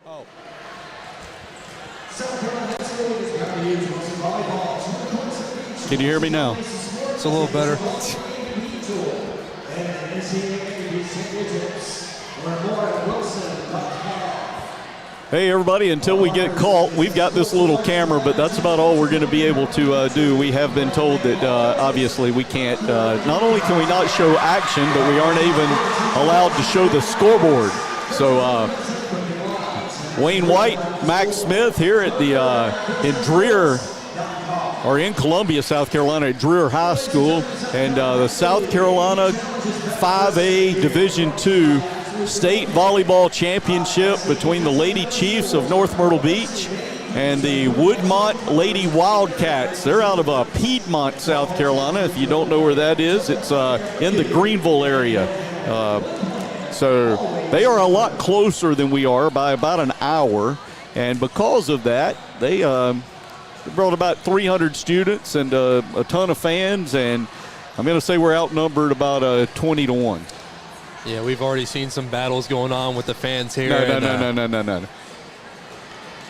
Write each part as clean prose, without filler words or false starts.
Oh. Can you hear me now? It's a little better. Hey everybody, until we get caught, we've got this little camera, but that's about all we're going to be able to do. We have been told that obviously we can't, not only can we not show action, but we aren't even allowed to show the scoreboard. So Wayne White, Max Smith here at the in Columbia, South Carolina at Dreer High School, and the South Carolina 5A Division II State Volleyball Championship between the Lady Chiefs of North Myrtle Beach and the Woodmont Lady Wildcats. They're out of Piedmont, South Carolina. If you don't know where that is, it's in the Greenville area. So they are a lot closer than we are by about an hour, and because of that, they brought about 300 students and a ton of fans, and I'm going to say we're outnumbered about 20-1. Yeah, we've already seen some battles going on with the fans here. No.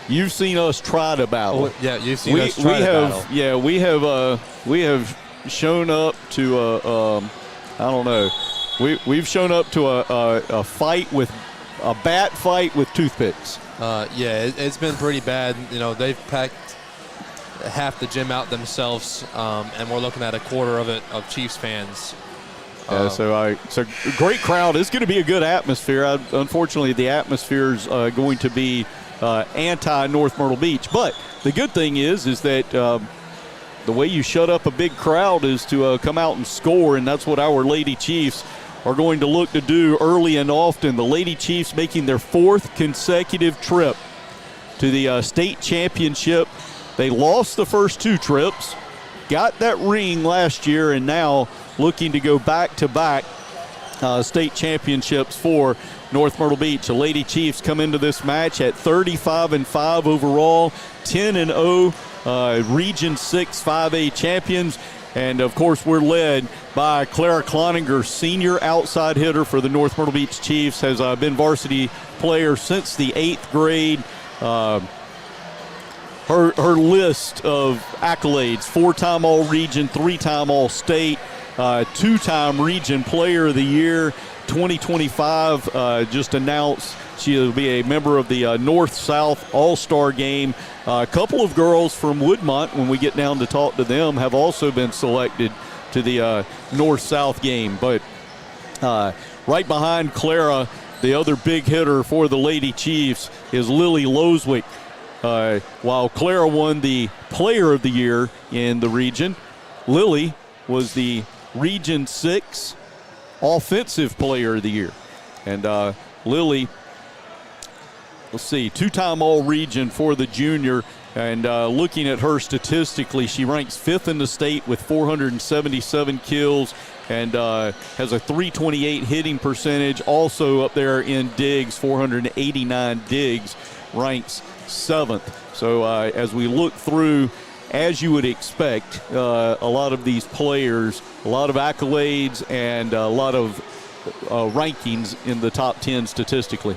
You've seen us try to battle. Oh, yeah, you've seen us try to battle. Yeah, we have shown up to I don't know. We've shown up to a fight with a bat fight with toothpicks. Yeah, it's been pretty bad. You know, they've packed half the gym out themselves, and we're looking at a quarter of it of Chiefs fans. So great crowd. It's going to be a good atmosphere. Unfortunately, the atmosphere is going to be anti-North Myrtle Beach. But the good thing is that the way you shut up a big crowd is to come out and score, and that's what our Lady Chiefs are going to look to do early and often. The Lady Chiefs making their 4th consecutive trip to the state championship. They lost the first 2 trips, got that ring last year, and now looking to go back-to-back state championships for North Myrtle Beach. The Lady Chiefs come into this match at 35-5 overall, 10-0 Region 6 5A champions. And, of course, we're led by Clara Cloninger, senior outside hitter for the North Myrtle Beach Chiefs, has been varsity player since the 8th grade. Her list of accolades: 4-time All-Region, 3-time All-State, 2-time Region Player of the Year. 2025 just announced she'll be a member of the North-South All-Star Game. A couple of girls from Woodmont, when we get down to talk to them, have also been selected to the North-South game. But right behind Clara, the other big hitter for the Lady Chiefs is Lily Loswick. While Clara won the Player of the Year in the region, Lily was the Region 6 Offensive Player of the Year. And Lily, let's see, 2-time All-Region for the junior. And looking at her statistically, she ranks 5th in the state with 477 kills and has a .328 hitting percentage. Also up there in digs, 489 digs, ranks 7th. So as we look through, as you would expect, a lot of these players, a lot of accolades and a lot of rankings in the top 10 statistically.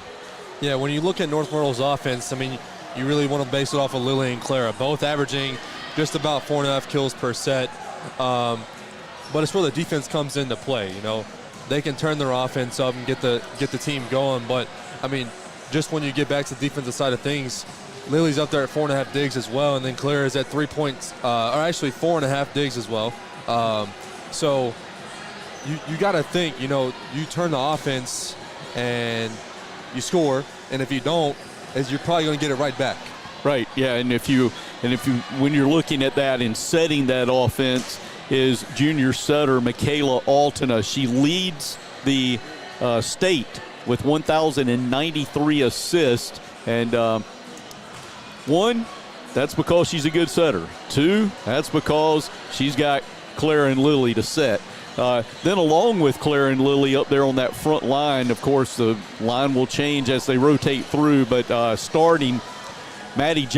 Yeah, when you look at North Myrtle's offense, I mean, you really want to base it off of Lily and Clara, both averaging just about 4.5 kills per set. But it's where the defense comes into play. You know, they can turn their offense up and get the team going. But I mean, just when you get back to the defensive side of things, Lily's up there at 4.5 digs as well, and then Claire is at 3 points, or actually 4.5 digs as well. So you got to think, you know, you turn the offense and you score, and if you don't, you're probably going to get it right back. Right. Yeah. And if you when you're looking at that and setting that offense is junior setter Michaela Altena. She leads the state with 1,093 assists, and one, that's because she's a good setter. Two, that's because she's got Clara and Lily to set. Then along with Clara and Lily up there on that front line, of course, the line will change as they rotate through, but starting Madison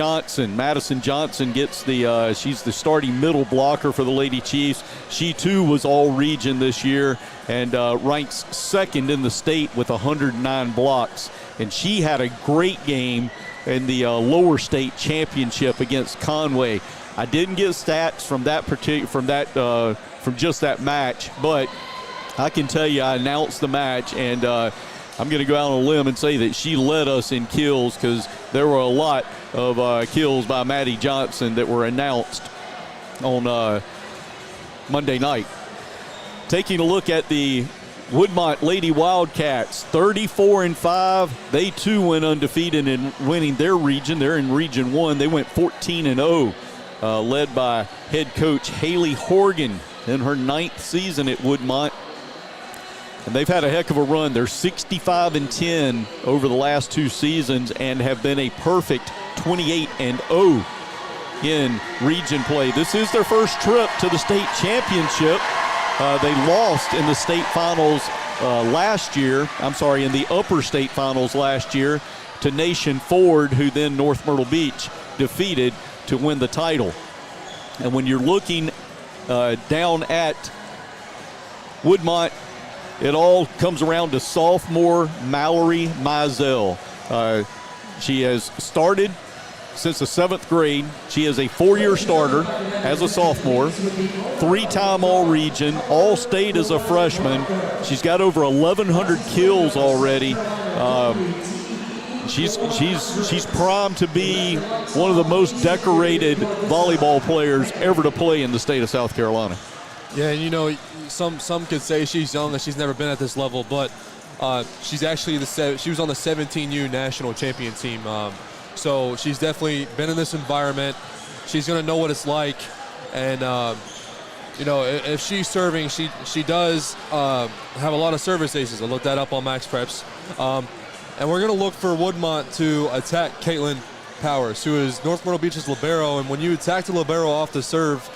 Johnson gets she's the starting middle blocker for the Lady Chiefs. She too was all region this year and ranks second in the state with 109 blocks. and she had a great game in the lower state championship against Conway. I didn't get stats from just that match, but I can tell you I announced the match, and I'm going to go out on a limb and say that she led us in kills, because there were a lot of kills by Maddie Johnson that were announced on Monday night. Taking a look at the Woodmont Lady Wildcats, 34-5. They too went undefeated in winning their region. They're in Region 1. They went 14-0, led by head coach Haley Horgan in her 9th season at Woodmont. And they've had a heck of a run. They're 65-10 over the last 2 seasons and have been a perfect 28-0 in region play. This is their first trip to the state championship. They lost in the state finals last year. In the upper state finals last year to Nation Ford, who then North Myrtle Beach defeated to win the title. And when you're looking down at Woodmont, it all comes around to sophomore Mallory Mizell. She has started since the 7th grade. She is a 4-year starter as a sophomore, 3-time All-Region, All-State as a freshman. She's got over 1,100 kills already. She's primed to be one of the most decorated volleyball players ever to play in the state of South Carolina. Yeah, and you know, some could say she's young and she's never been at this level, but she's actually she was on the 17U national champion team. So she's definitely been in this environment. She's going to know what it's like. And, you know, if she's serving, she does have a lot of service aces. I looked that up on Max Preps. And we're going to look for Woodmont to attack Caitlin Powers, who is North Myrtle Beach's libero. And when you attack the libero off the serve,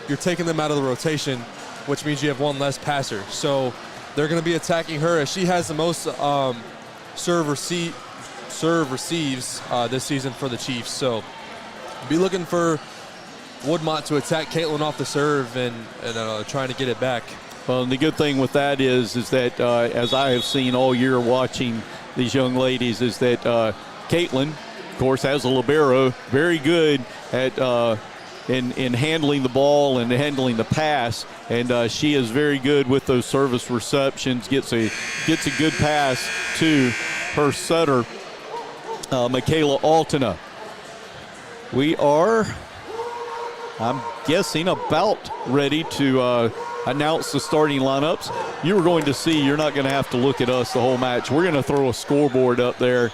you're taking them out of the rotation, which means you have one less passer. So they're going to be attacking her, as she has the most serve receives this season for the Chiefs. So be looking for Woodmont to attack Caitlin off the serve and trying to get it back. Well, and the good thing with that is that as I have seen all year watching these young ladies, is that Caitlin, of course, has a libero, very good at in handling the ball and handling the pass, and she is very good with those service receptions. Gets a good pass to her setter, Michaela Altena. We are, I'm guessing, about ready to announce the starting lineups. You were going to see, you're not going to have to look at us the whole match. We're going to throw a scoreboard up there,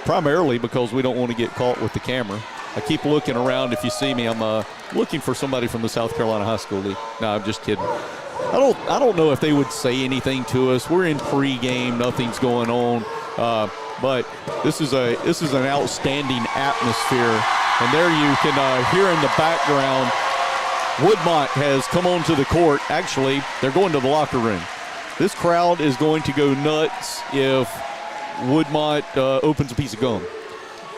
primarily because we don't want to get caught with the camera. I keep looking around. If you see me, I'm looking for somebody from the South Carolina High School League. No, I'm just kidding. I don't know if they would say anything to us. We're in pregame. Nothing's going on. But this is an outstanding atmosphere. And there you can hear in the background, Woodmont has come onto the court. Actually, they're going to the locker room. This crowd is going to go nuts if Woodmont opens a piece of gum.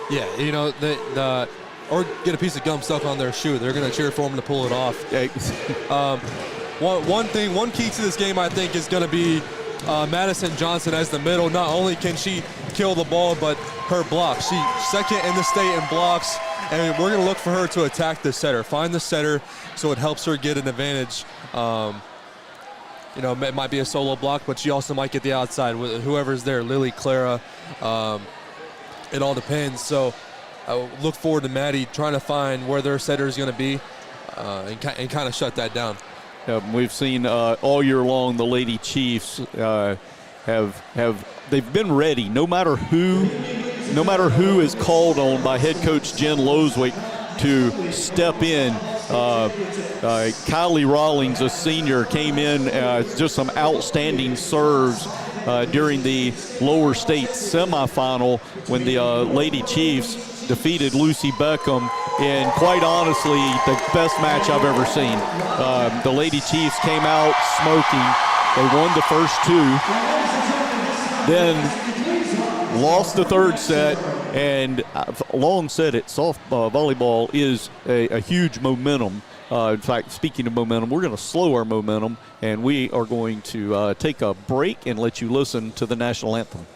Yeah, you know, or get a piece of gum stuck on their shoe. They're going to cheer for them to pull it off. One key to this game, I think, is going to be Madison Johnson as the middle. Not only can she kill the ball, but her blocks. She's second in the state in blocks, and we're going to look for her to attack the setter, find the setter, so it helps her get an advantage. You know, it might be a solo block, but she also might get the outside with whoever's there, Lily, Clara. It all depends. So I look forward to Maddie trying to find where their setter is going to be and kind of shut that down. We've seen all year long the Lady Chiefs they've been ready no matter who is called on by head coach Jen Loswick to step in. Kylie Rawlings, a senior, came in just some outstanding serves during the lower state semifinal when the Lady Chiefs defeated Lucy Beckham in, quite honestly, the best match I've ever seen. The Lady Chiefs came out smoking. They won the first two, then lost the third set, and I've long said it, volleyball is a huge momentum. In fact, speaking of momentum, we're going to slow our momentum, and we are going to take a break and let you listen to the national anthem.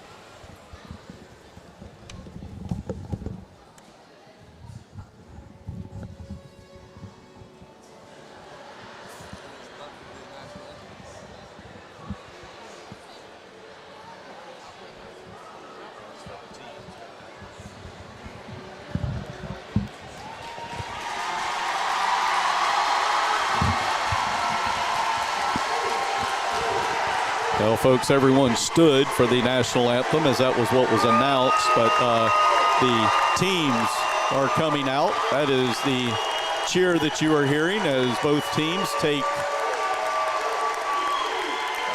Well, folks, everyone stood for the national anthem as that was what was announced, but the teams are coming out. That is the cheer that you are hearing as both teams take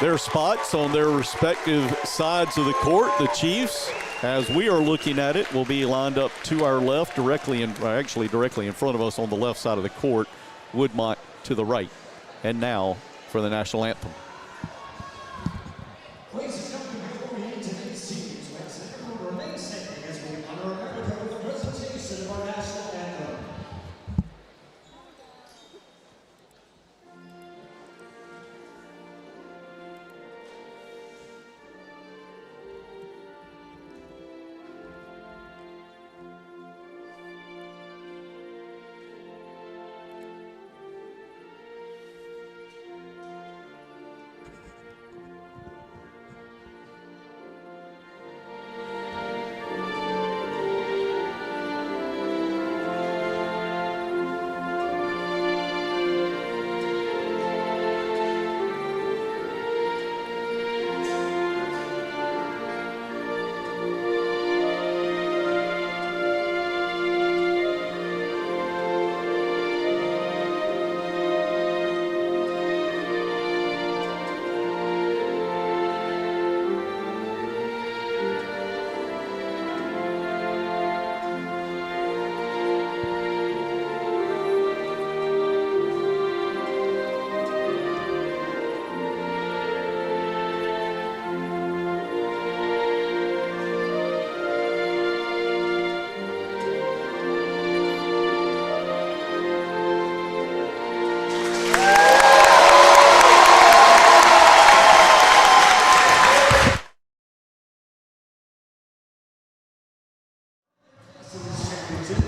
their spots on their respective sides of the court. The Chiefs, as we are looking at it, will be lined up to our left, directly in front of us on the left side of the court. Woodmont to the right. And now for the national anthem. Ladies and gentlemen, before we meet today's teams, let's everyone remain standing as we honor America with the presentation of our national anthem.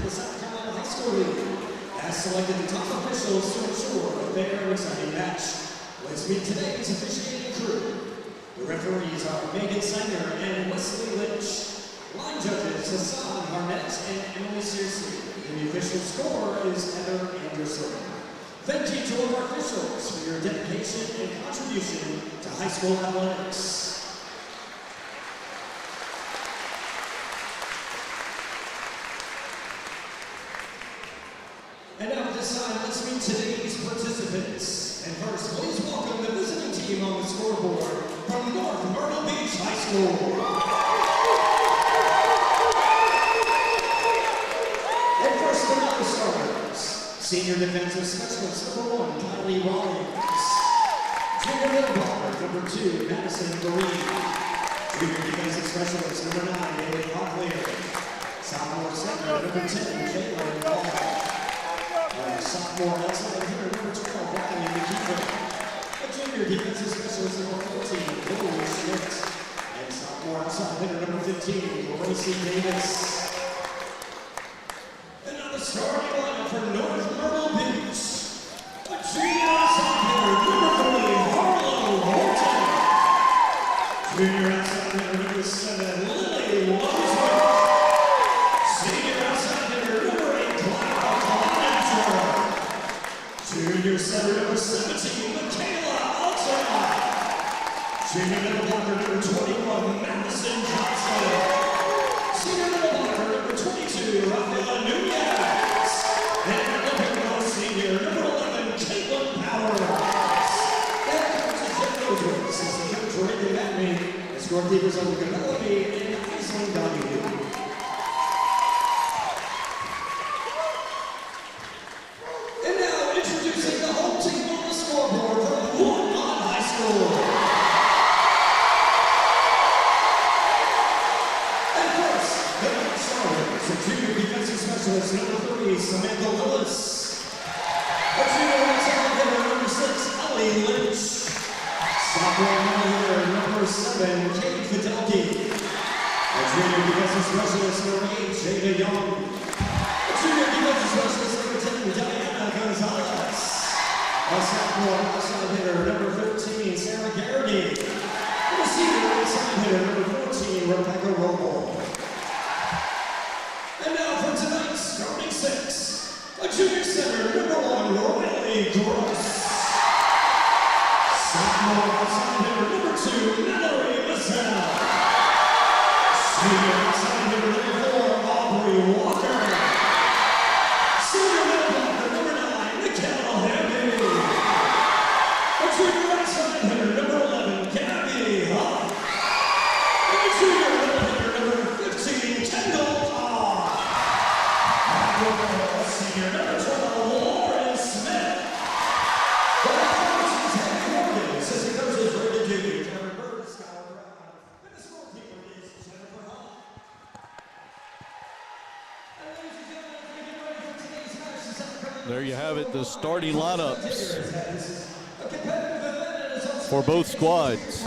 The South Carolina High School League has selected the top officials to ensure a fair and exciting match. Let's meet today's officiating crew. The referees are Megan Sanger and Wesley Lynch. Line judges Hassan Harnett and Emily Searcy. And the official scorer is Heather Anderson. Thank you to all our officials for your dedication and contribution to high school athletics. And now at this time, let's meet today's participants. And first, please welcome the visiting team on the scoreboard from North Myrtle Beach High School. And first, the non-starters. Senior Defensive Specialist number 1, Kylie Rawlings. Junior Middle Blocker number 2, Madison Green. Junior Defensive Specialist number 9, Haley Cochlear. Sophomore center number 10, Jalen Ball. Sophomore outside hitter number 12, Ryan McKeever. A junior defensive specialist number 14, Chloe Schmidt. And sophomore outside hitter number 15, Lacey Davis. And on the starting lineup for North Myrtle Beach, a junior outside hitter number 3, Harlow Horton. Junior outside hitter number 7, Lily Wadsworth. Senior outside hitter number 8, Clara. Junior center number 17, Michaela Altsma. Junior middle blocker number 21, Madison Johnson. Senior middle blocker number 22, Rafaela Nunez. And Olympic senior number 11, Caitlin Powers. And coaches Jeff Rodriguez, assistant coach Randy Matney, and scorekeepers Olga Melody and Aislinn Donahue. Number 3, Samantha Lewis. A junior outside hitter number 6, Ellie Lynch. Sophomore hitter number 7, Kate Fidelki. A junior defensive specialist number 8, Jada Young. A junior defensive specialist number 10, Diana Gonzalez. A sophomore outside hitter number 13, Sarah Garrity. And a senior outside hitter number 14, Rebecca Roble. And now for tonight's starting 6, a junior center, number 1, Royally Gross. Sophomore outside hitter, number 2, There you have it, the starting lineups for both squads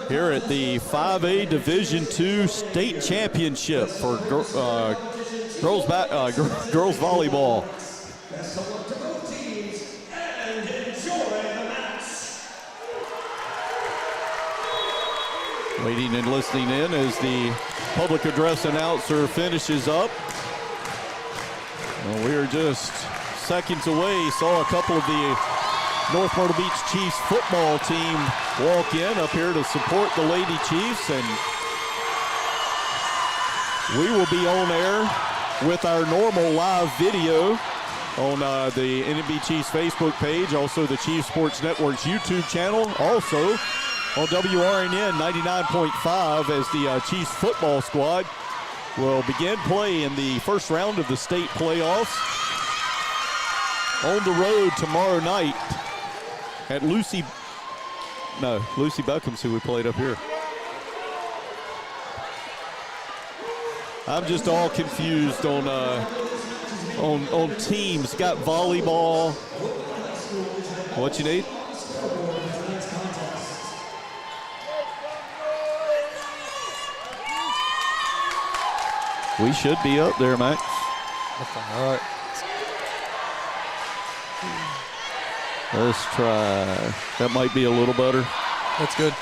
here at the 5A Division II State Championship for girls volleyball. Best of luck to both teams and enjoy the match. Waiting and listening in as the public address announcer finishes up. Well, we are just seconds away. Saw a couple of the North Myrtle Beach Chiefs football team walk in up here to support the Lady Chiefs, and we will be on air with our normal live video on the NMB Chiefs Facebook page, also the Chiefs Sports Network's YouTube channel, also on WRNN 99.5 as the Chiefs football squad will begin play in the first round of the state playoffs on the road tomorrow night at Lucy Beckham's, who we played up here. I'm just all confused on teams. Got volleyball. What you need? We should be up there, Max. All right. Let's try. That might be a little better. That's good.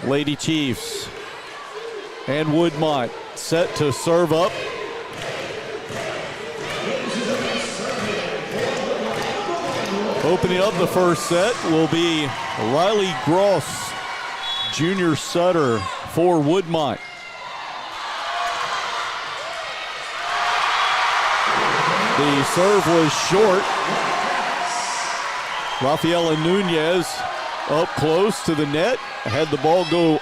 Lady Chiefs and Woodmont set to serve up. Opening up the first set will be Riley Gross, junior setter for Woodmont. The serve was short. Rafaela Nunez up close to the net. Had the ball go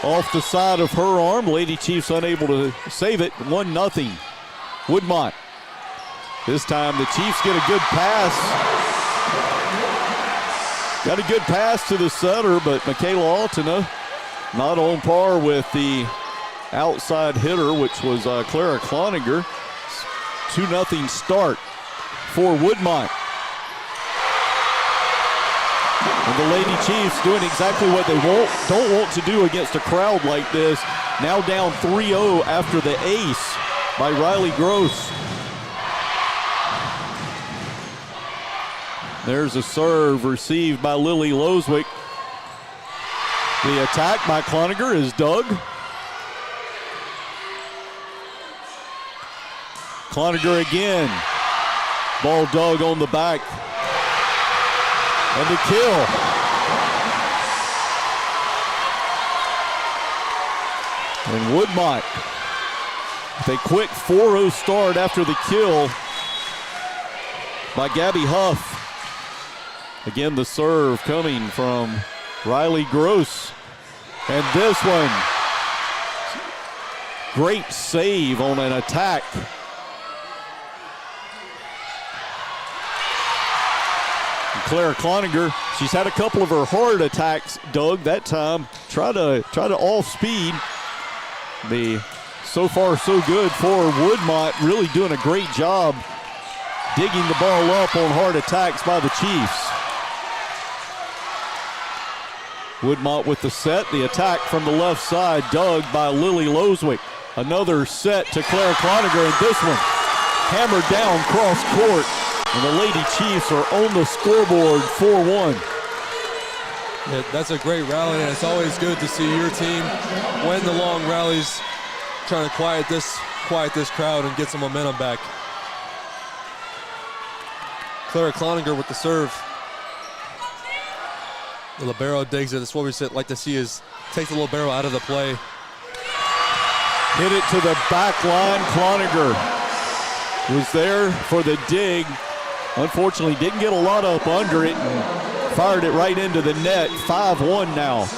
off the side of her arm. Lady Chiefs unable to save it. 1-0. Woodmont. This time the Chiefs get a good pass. Got a good pass to the setter, but Michaela Altina not on par with the outside hitter, which was Clara Cloninger. 2-0 start for Woodmont. And the Lady Chiefs doing exactly what they don't want to do against a crowd like this. Now down 3-0 after the ace by Riley Gross. There's a serve received by Lily Loswick. The attack by Cloninger is dug. Cloninger again. Ball dug on the back. And the kill. And Woodmont with a quick 4-0 start after the kill by Gabby Huff. Again, the serve coming from Riley Gross. And this one, great save on an attack. And Clara Cloninger, she's had a couple of her hard attacks, Doug, that time. Try to off speed. So far so good for Woodmont, really doing a great job digging the ball up on hard attacks by the Chiefs. Woodmont with the set, the attack from the left side, dug by Lily Loswick. Another set to Clara Cloninger, and this one hammered down cross court. And the Lady Chiefs are on the scoreboard 4-1. Yeah, that's a great rally, and it's always good to see your team win the long rallies, trying to quiet this crowd and get some momentum back. Clara Cloninger with the serve. The libero digs it. That's what we like to see, is take the libero out of the play. Hit it to the back line. Cloninger was there for the dig. Unfortunately, didn't get a lot up under it and fired it right into the net. 5-1 now.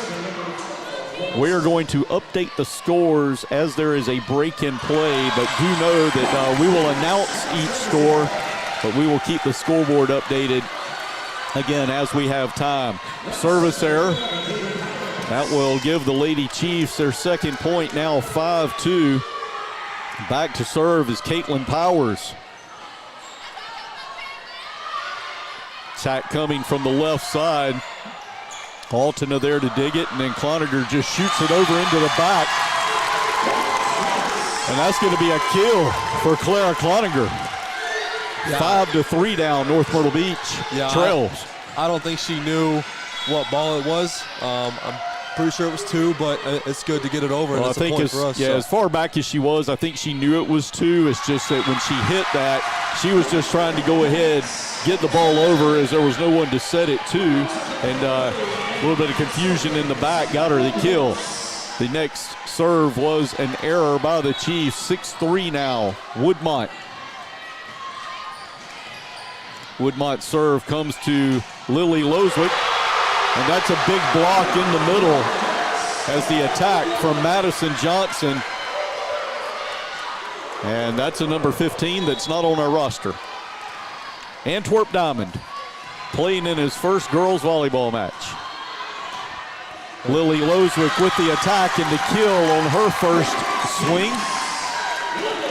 We are going to update the scores as there is a break in play, but do know that we will announce each score, but we will keep the scoreboard updated again as we have time. Service error. That will give the Lady Chiefs their second point, now 5-2. Back to serve is Caitlin Powers. Attack coming from the left side. Altena there to dig it, and then Cloninger just shoots it over into the back. And that's going to be a kill for Clara Cloninger. Yeah. 5-3 down, North Myrtle Beach trails. I don't think she knew what ball it was. I'm pretty sure it was 2, but it's good to get it over, and it's a point for us. Yeah, as far back as she was, I think she knew it was 2. It's just that when she hit that, she was just trying to go ahead, get the ball over, as there was no one to set it to, and a little bit of confusion in the back got her the kill. The next serve was an error by the Chiefs. 6-3 now, Woodmont. Woodmont serve comes to Lily Loswick, and that's a big block in the middle as the attack from Madison Johnson. And that's a number 15 that's not on our roster. Antwerp Diamond playing in his first girls volleyball match. Lily Loswick with the attack and the kill on her first swing.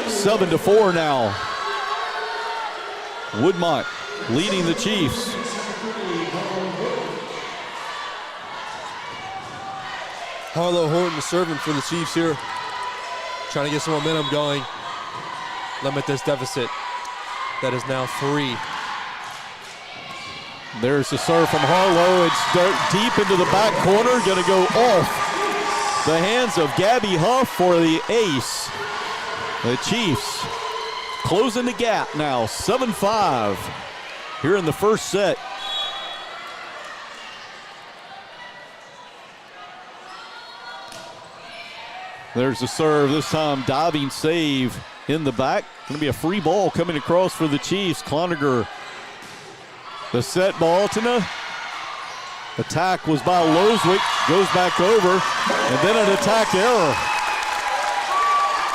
7-4 now. Woodmont leading the Chiefs. Harlow Horton serving for the Chiefs here. Trying to get some momentum going. Limit this deficit. That is now 3. There's the serve from Harlow. It's deep into the back corner. Going to go off the hands of Gabby Huff for the ace. The Chiefs closing the gap now, 7-5 here in the first set. There's the serve, this time diving save in the back. Going to be a free ball coming across for the Chiefs. Cloninger, the set ball. Altena. Attack was by Loswick, goes back over, and then an attack error.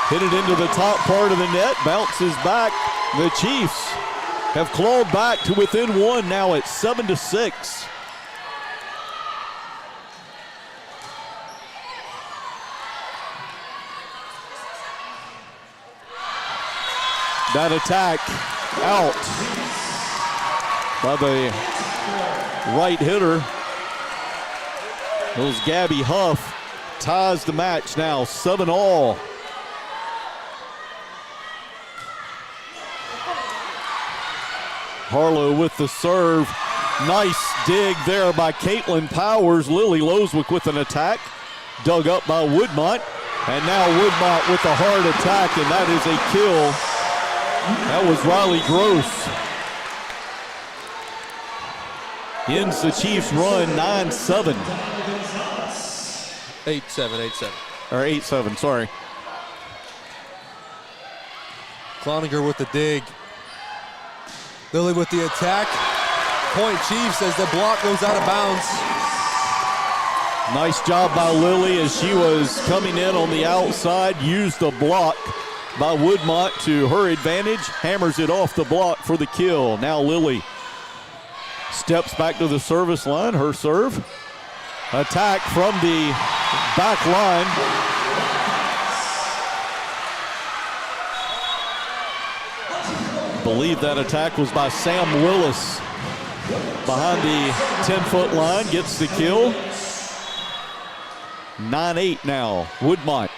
Hit it into the top part of the net, bounces back. The Chiefs have clawed back to within 1, now at 7-6. That attack out by the right hitter. It was Gabby Huff. Ties the match now, 7-all. Harlow with the serve. Nice dig there by Caitlin Powers. Lily Loswick with an attack. Dug up by Woodmont. And now Woodmont with a hard attack, and that is a kill. That was Riley Gross. Ends the Chiefs' run 9-7. 8-7. Or 8-7, sorry. Cloninger with the dig. Lily with the attack. Point Chiefs as the block goes out of bounds. Nice job by Lily as she was coming in on the outside. Used the block by Woodmont to her advantage. Hammers it off the block for the kill. Now Lily steps back to the service line. Her serve. Attack from the back line. Believe that attack was by Sam Willis. Behind the 10-foot line, gets the kill. 9-8 now, Woodmont.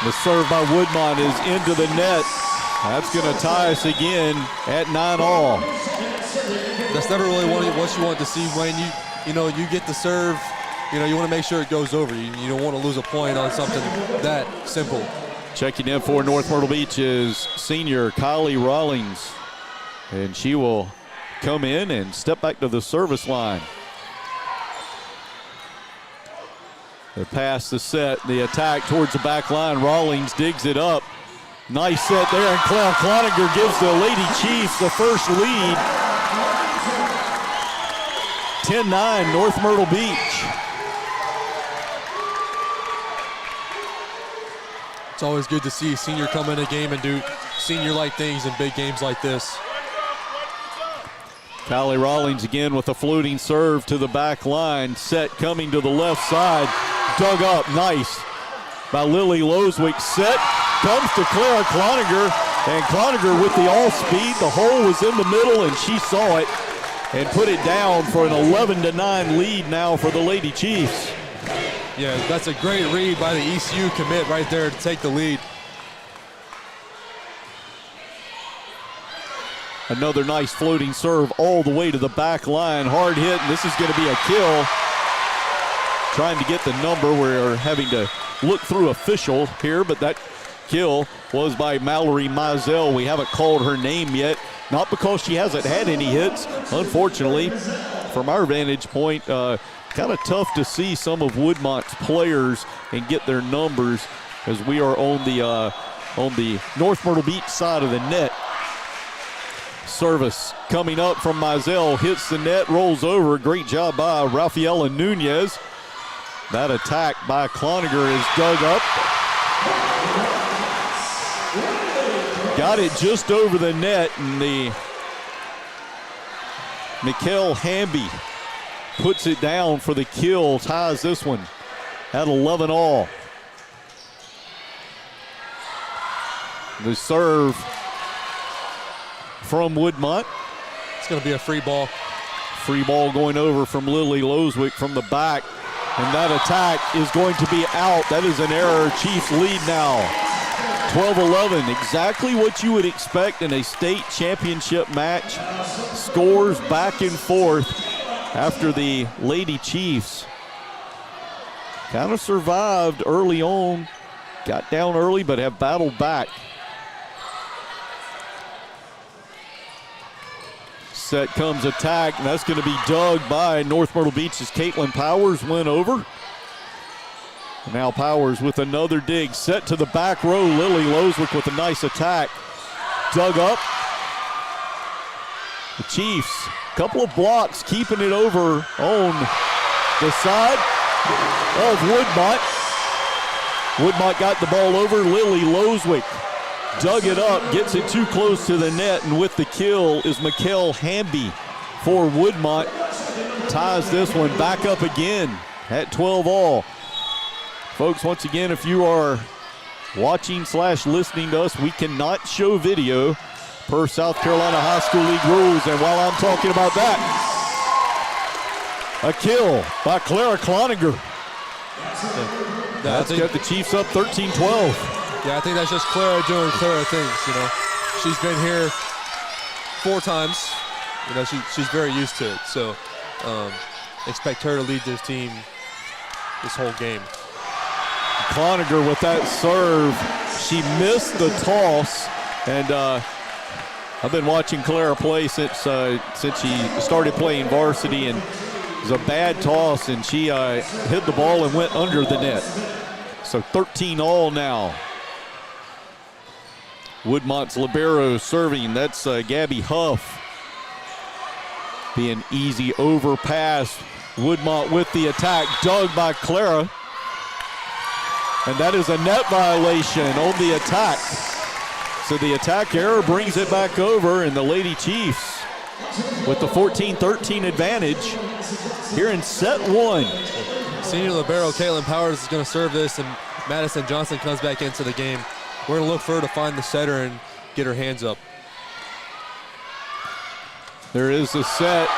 The serve by Woodmont is into the net. That's going to tie us again at 9-all. That's never really what you want to see when you get the serve. You want to make sure it goes over. You don't want to lose a point on something that simple. Checking in for North Myrtle Beach is senior Kylie Rawlings. And she will come in and step back to the service line. The pass, the set, the attack towards the back line. Rawlings digs it up. Nice set there, and Clara Cloninger gives the Lady Chiefs the first lead. 10-9, North Myrtle Beach. It's always good to see a senior come in a game and do senior-like things in big games like this. Kylie Rawlings again with a floating serve to the back line. Set coming to the left side. Dug up, nice by Lily Loswick. Set comes to Clara Cloninger, and Cloninger with the all-speed. The hole was in the middle, and she saw it and put it down for an 11-9 lead now for the Lady Chiefs. Yeah, that's a great read by the ECU commit right there to take the lead. Another nice floating serve all the way to the back line. Hard hit, and this is going to be a kill. Trying to get the number. We're having to look through official here, but that kill was by Mallory Mizell. We haven't called her name yet, not because she hasn't had any hits. Unfortunately, from our vantage point, kind of tough to see some of Woodmont's players and get their numbers, as we are on the North Myrtle Beach side of the net. Service coming up from Mizell, hits the net, rolls over. Great job by Rafaela Nunez. That attack by Cloninger is dug up. Got it just over the net, and the Mikkel Hamby puts it down for the kill, ties this one at 11 all. The serve from Woodmont. It's going to be a free ball. Free ball going over from Lily Loswick from the back. And that attack is going to be out. That is an error. Chiefs lead now. 12-11, exactly what you would expect in a state championship match. Scores back and forth after the Lady Chiefs kind of survived early on. Got down early, but have battled back. Set comes attack, and that's going to be dug by North Myrtle Beach's Caitlin Powers. Went over. Now Powers with another dig. Set to the back row. Lily Loswick with a nice attack. Dug up. The Chiefs, couple of blocks, keeping it over on the side of Woodmont. Woodmont got the ball over. Lily Loswick dug it up, gets it too close to the net, and with the kill is Mikkel Hamby for Woodmont. Ties this one back up again at 12 all. Folks, once again, if you are watching/listening to us, we cannot show video per South Carolina High School League rules. And while I'm talking about that, a kill by Clara Cloninger. That's got the Chiefs up 13-12. Yeah, I think that's just Clara doing Clara things, you know. She's been here 4 times. You know, she's very used to it. So expect her to lead this team this whole game. Cloninger with that serve. She missed the toss, and I've been watching Clara play since she started playing varsity, and it was a bad toss, and she hit the ball and went under the net. So 13 all now. Woodmont's libero serving. That's Gabby Huff. Be an easy overpass. Woodmont with the attack, dug by Clara. And that is a net violation on the attack. So the attack error brings it back over, and the Lady Chiefs with the 14-13 advantage here in set 1. Senior libero Caitlin Powers is going to serve this, and Madison Johnson comes back into the game. We're going to look for her to find the setter and get her hands up. There is the set.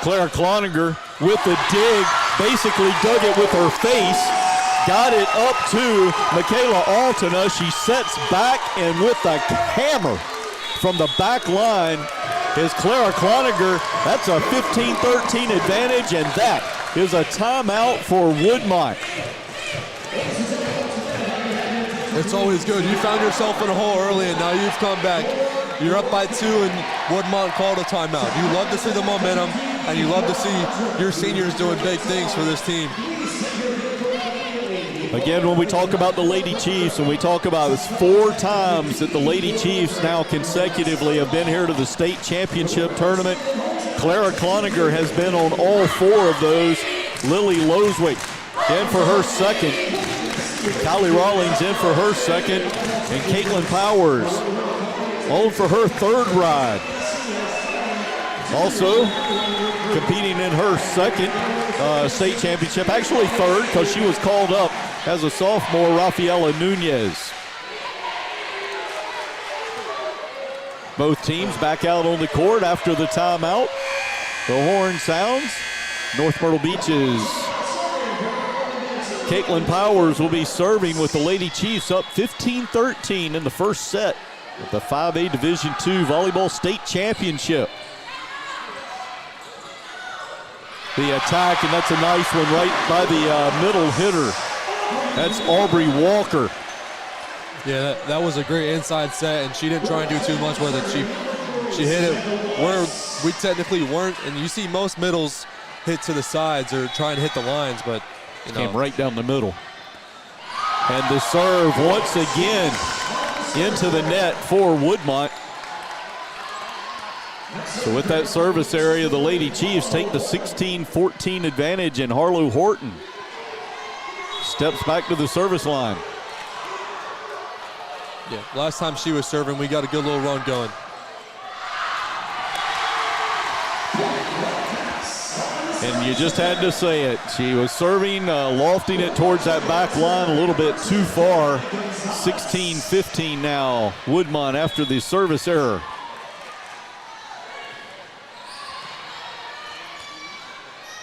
Clara Cloninger with the dig, basically dug it with her face. Got it up to Michaela Altena. She sets back, and with the hammer from the back line is Clara Cloninger. That's a 15-13 advantage, and that is a timeout for Woodmont. It's always good. You found yourself in a hole early, and now you've come back you're up by 2 and Woodmont called a timeout. You love to see the momentum, and you love to see your seniors doing big things for this team. Again, when we talk about the Lady Chiefs, and we talk about this 4 times that the Lady Chiefs now consecutively have been here to the state championship tournament. Clara Cloninger has been on all 4 of those. Lily Loswick in for her second. Kylie Rawlings in for her second. And Caitlin Powers on for her 3rd ride. Also competing in her second state championship, actually 3rd because she was called up as a sophomore, Rafaela Nunez. Both teams back out on the court after the timeout. The horn sounds. North Myrtle Beach's Caitlin Powers will be serving with the Lady Chiefs up 15-13 in the first set of the 5A Division II Volleyball State Championship. The attack, and that's a nice one right by the middle hitter. That's Aubrey Walker. Yeah, that was a great inside set, and she didn't try and do too much with it. She hit it where we technically weren't, and you see most middles hit to the sides or try and hit the lines, but came right down the middle. And the serve once again into the net for Woodmont. So with that service area, the Lady Chiefs take the 16-14 advantage, and Harlow Horton steps back to the service line. Yeah, last time she was serving, we got a good little run going. And you just had to say it. She was serving, lofting it towards that back line a little bit too far. 16-15 now, Woodmont after the service error.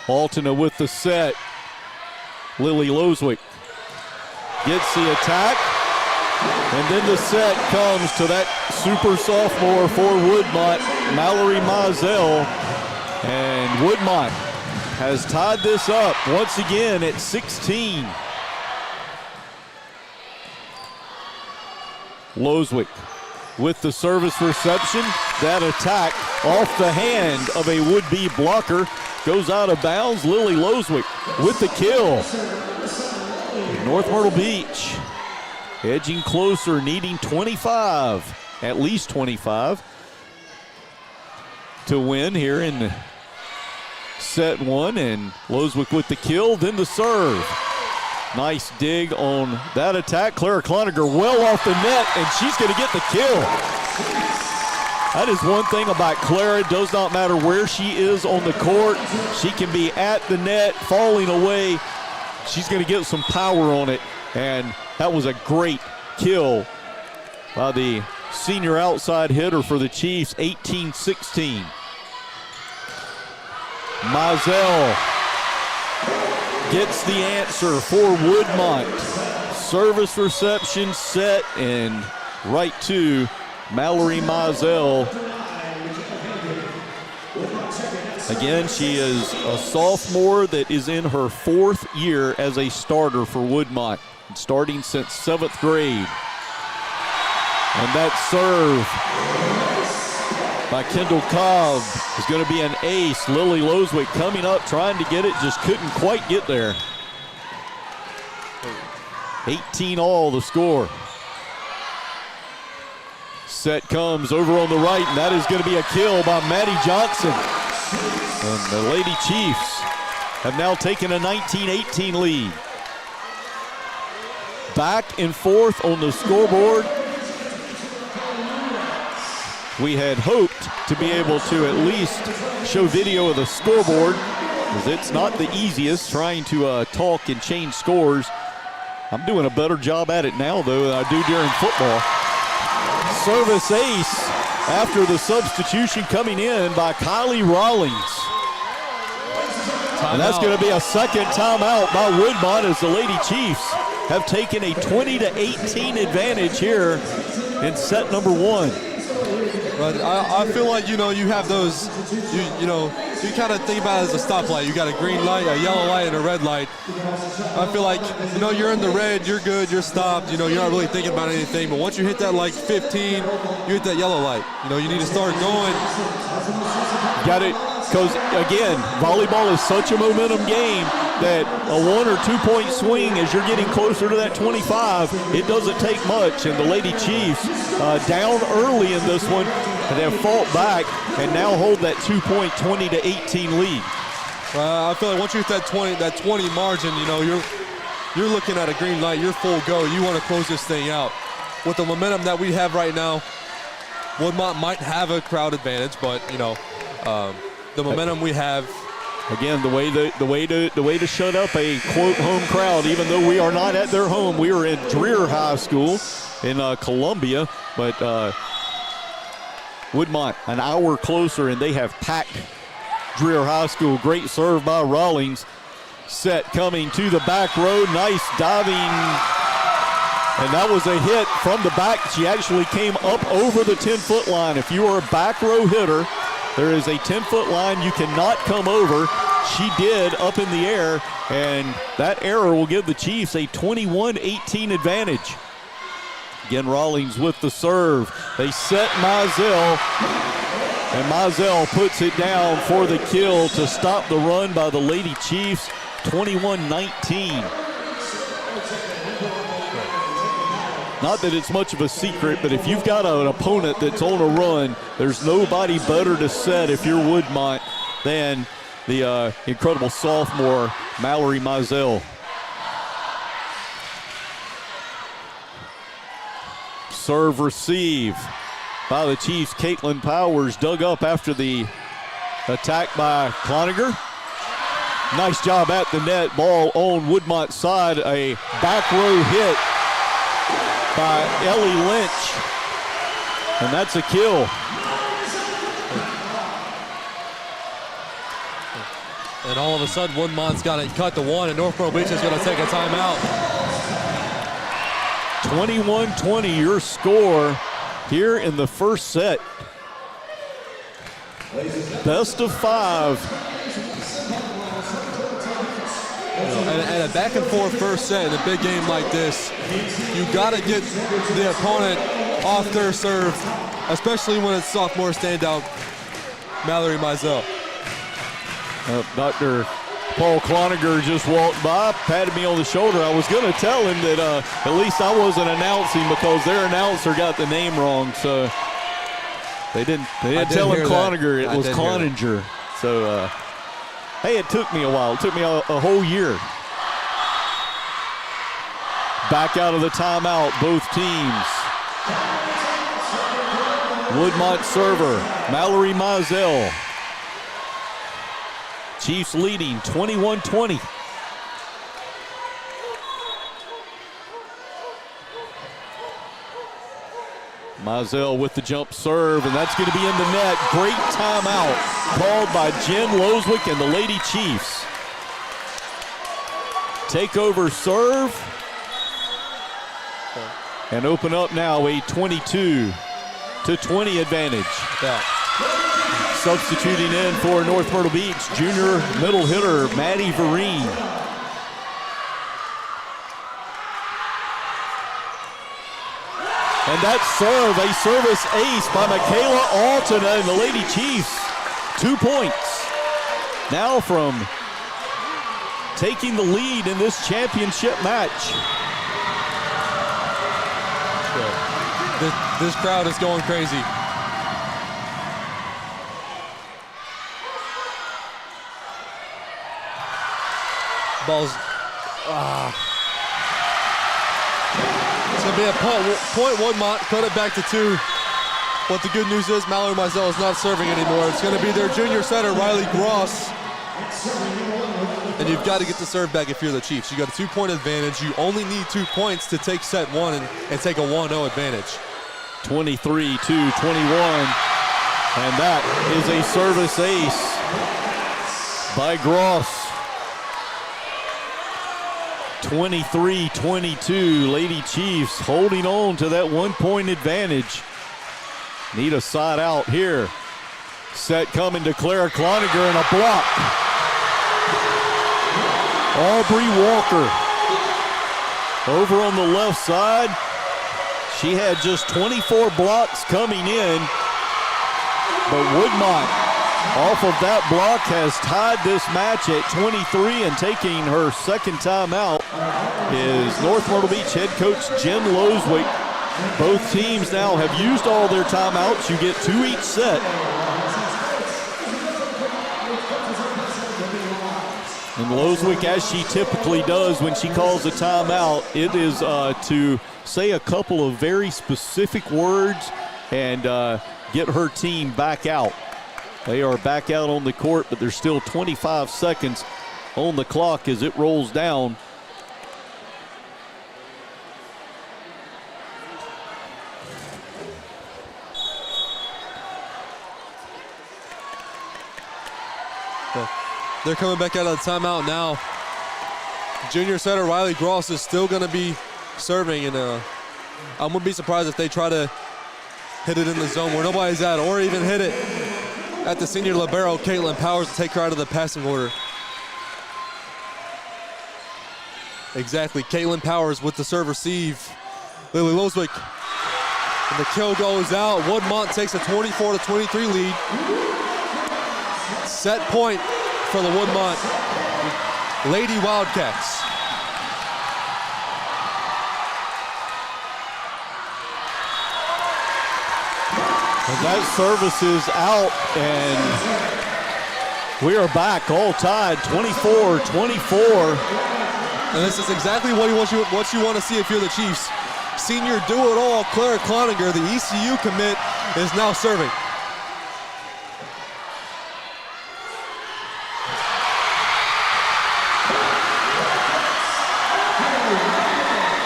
Altena with the set. Lily Loswick gets the attack. And then the set comes to that super sophomore for Woodmont, Mallory Mizell. And Woodmont has tied this up once again at 16. Loswick with the service reception. That attack off the hand of a would-be blocker goes out of bounds. Lily Loswick with the kill. North Myrtle Beach edging closer, needing 25, at least 25, to win here in set 1. And Loswick with the kill, then the serve. Nice dig on that attack. Clara Cloninger well off the net, and she's going to get the kill. That is one thing about Clara. It does not matter where she is on the court. She can be at the net, falling away. She's going to get some power on it, and that was a great kill by the senior outside hitter for the Chiefs, 18-16. Mizell gets the answer for Woodmont. Service reception set, and right to Mallory Mizell. Again, she is a sophomore that is in her 4th year as a starter for Woodmont, starting since 7th grade. And that serve by Kendall Cobb is going to be an ace. Lily Loswick coming up, trying to get it, just couldn't quite get there. 18-all the score. Set comes over on the right, and that is going to be a kill by Maddie Johnson. And the Lady Chiefs have now taken a 19-18 lead. Back and forth on the scoreboard. We had hoped to be able to at least show video of the scoreboard, because it's not the easiest trying to talk and change scores. I'm doing a better job at it now, though, than I do during football. Service ace after the substitution coming in by Kylie Rawlings. And that's going to be a second timeout by Woodmont, as the Lady Chiefs have taken a 20-18 advantage here in set number 1. But I feel like, you have those, you kind of think about it as a stoplight. You got a green light, a yellow light, and a red light. I feel like, you're in the red, you're good, you're stopped. You're not really thinking about anything. But once you hit that, 15, you hit that yellow light. You need to start going. Got it. Because, again, volleyball is such a momentum game that a 1 or 2 point swing as you're getting closer to that 25, it doesn't take much. And the Lady Chiefs down early in this one, and have fought back and now hold that 2 point 20 to 18 lead. I feel like once you hit that 20 margin, you're looking at a green light, you're full go. You want to close this thing out. With the momentum that we have right now, Woodmont might have a crowd advantage, but the momentum we have. Again, the way to shut up a quote home crowd, even though we are not at their home. We are at Dreher High School in Columbia, but Woodmont an hour closer, and they have packed Dreher High School. Great serve by Rawlings. Set coming to the back row. Nice diving. And that was a hit from the back. She actually came up over the 10-foot line. If you are a back row hitter, there is a 10-foot line you cannot come over. She did up in the air, and that error will give the Chiefs a 21-18 advantage. Again, Rawlings with the serve. They set Mizell, and Mizell puts it down for the kill to stop the run by the Lady Chiefs, 21-19. Not that it's much of a secret, but if you've got an opponent that's on a run, there's nobody better to set if you're Woodmont than the incredible sophomore Mallory Mizell. Serve receive by the Chiefs. Caitlin Powers dug up after the attack by Cloninger. Nice job at the net. Ball on Woodmont's side. A back row hit by Ellie Lynch, and that's a kill. And all of a sudden, Woodmont's got it cut to 1, and North Myrtle Beach is going to take a timeout. 21-20 your score here in the first set. Best of 5. And a back and forth first set in a big game like this, you got to get the opponent off their serve, especially when it's sophomore standout Mallory Mizell. Dr. Paul Cloninger just walked by, patted me on the shoulder. I was going to tell him that at least I wasn't announcing because their announcer got the name wrong. So they didn't tell him Cloninger. It was Cloninger. So, hey, it took me a while. It took me a whole year. Back out of the timeout, both teams. Woodmont server, Mallory Mizell. Chiefs leading 21-20. Mizell with the jump serve, and that's going to be in the net. Great timeout called by Jen Loswick and the Lady Chiefs. Take over serve and open up now a 22-20 advantage. Yeah. Substituting in for North Myrtle Beach, junior middle hitter Maddie Vereen. And that serve, a service ace by Michaela Altona and the Lady Chiefs. 2 points. Now from taking the lead in this championship match. This crowd is going crazy. Ball's it's going to be a point Woodmont, cut it back to 2. But the good news is Mallory Mizell is not serving anymore. It's going to be their junior setter, Riley Gross. And you've got to get the serve back if you're the Chiefs. You got a 2-point advantage. You only need 2 points to take set 1 and take a 1-0 advantage. 23-21. And that is a service ace by Gross. 23-22, Lady Chiefs holding on to that 1-point advantage. Need a side out here. Set coming to Clara Cloninger and a block. Aubrey Walker over on the left side. She had just 24 blocks coming in, but Woodmont off of that block has tied this match at 23, and taking her second time out is North Myrtle Beach head coach Jen Loswick. Both teams now have used all their timeouts. You get 2 each set. And Loswick, as she typically does when she calls a timeout, it is to say a couple of very specific words and get her team back out. They are back out on the court, but there's still 25 seconds on the clock as it rolls down. They're coming back out of the timeout now. Junior setter Riley Gross is still going to be serving, and I wouldn't be surprised if they try to hit it in the zone where nobody's at, or even hit it at the senior libero, Caitlin Powers, to take her out of the passing order. Exactly, Caitlin Powers with the serve receive. Lily Loswick, and the kill goes out. Woodmont takes a 24-23 lead. Set point for the Woodmont Lady Wildcats. And that service is out, and we are back, all tied, 24-24. And this is exactly what you want to see if you're the Chiefs. Senior do-it-all Clara Cloninger, the ECU commit, is now serving.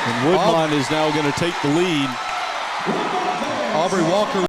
And Woodmont is now going to take the lead. Aubrey Walker